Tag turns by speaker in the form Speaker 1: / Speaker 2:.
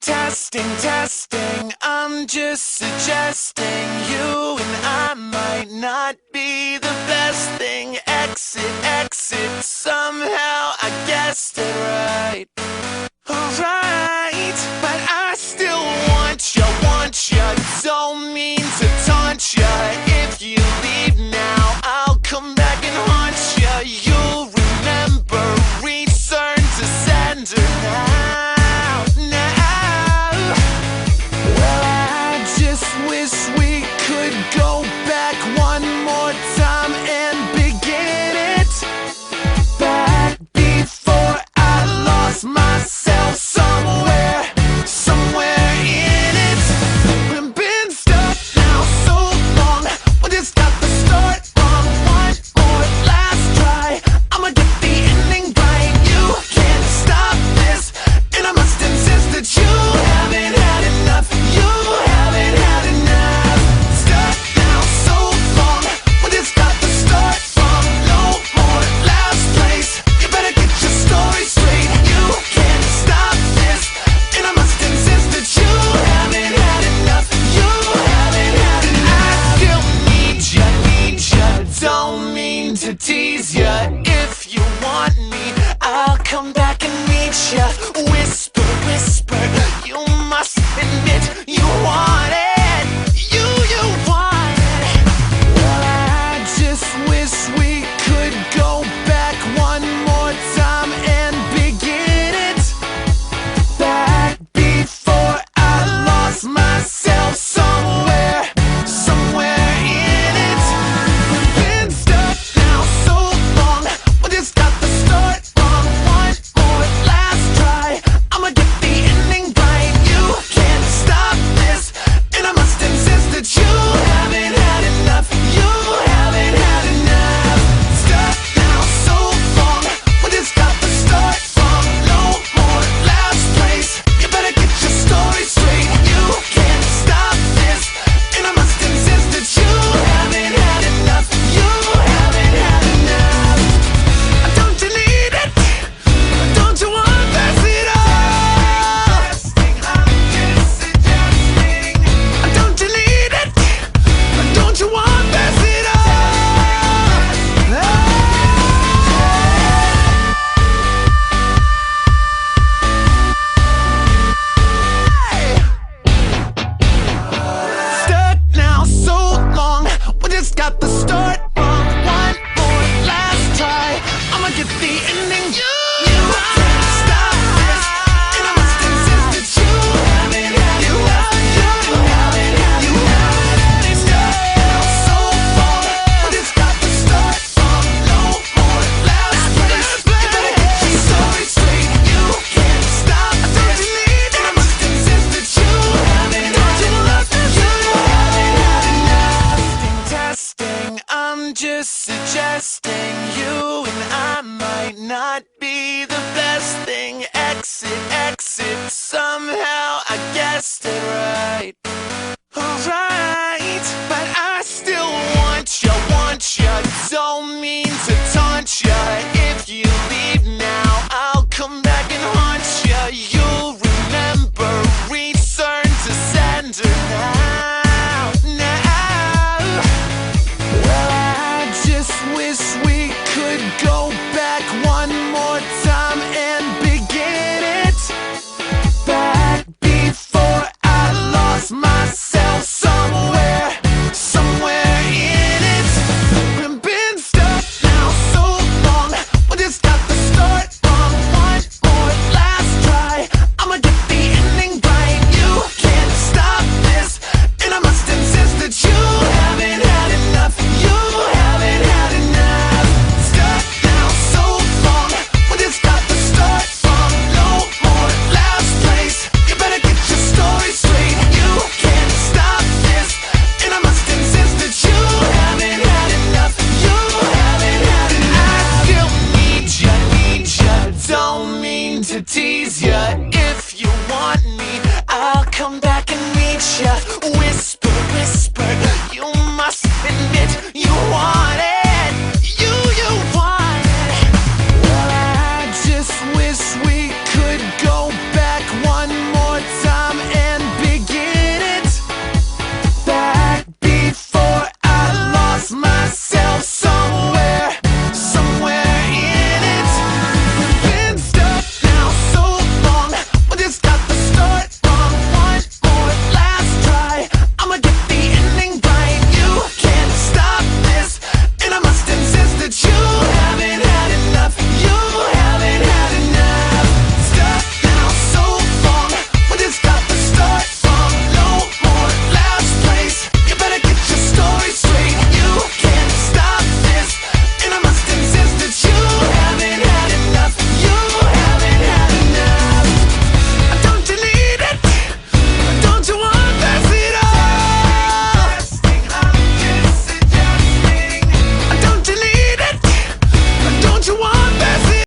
Speaker 1: Testing, testing, I'm just suggesting you and I might not be the best thing. Exit, exit, somehow I guessed it right. Alright, but I still want ya, don't mean to taunt ya. If you leave now, I'll come back and haunt ya. You'll remember, return to sender now. Well, I just wish we could go back one more time and begin it back before I lost myself somewhere in it. We've been stuck now so long, we just got the start wrong. One more last try, I'ma get the ending right. You can't stop this, and I must insist that you haven't had enough. You haven't had enough. Stuck now so long, we just got the start wrong. No more last place, you better get your story straight. You can't stop this, and I must insist that you haven't had enough. You haven't had enough. I still need ya, don't mean to tease ya. If you want me, I'll come back and meet ya. Whisper, whisper, you must admit you want it. You want it. Well, I just wish we could go back one more time and begin it back before I lost myself somewhere in it. We've been stuck now so long, we just got the start wrong. One more last try, I'ma get the ending right. You can't stop this, and I must insist that you haven't had enough. You haven't had enough. Stuck now so long, we just got the start wrong. No more last place, you better get your story straight. You can't stop this, and I must insist that you haven't had enough. You haven't had enough. Don't you need it? Don't you want this at all? I'm just suggesting. Don't you need it? Don't you want this at all? Stuck now so long, we just got the start wrong. One more last try, I'ma get the ending. You can't stop this, and I must insist that you haven't had enough. You haven't had enough. Stuck now so long, we just got the start wrong. No more last place, you better get your story straight. You can't stop this, and I must insist that you haven't had enough. You haven't had enough. Testing, I'm just suggesting you and I might not be the best thing. Exit, exit, somehow I guessed it right.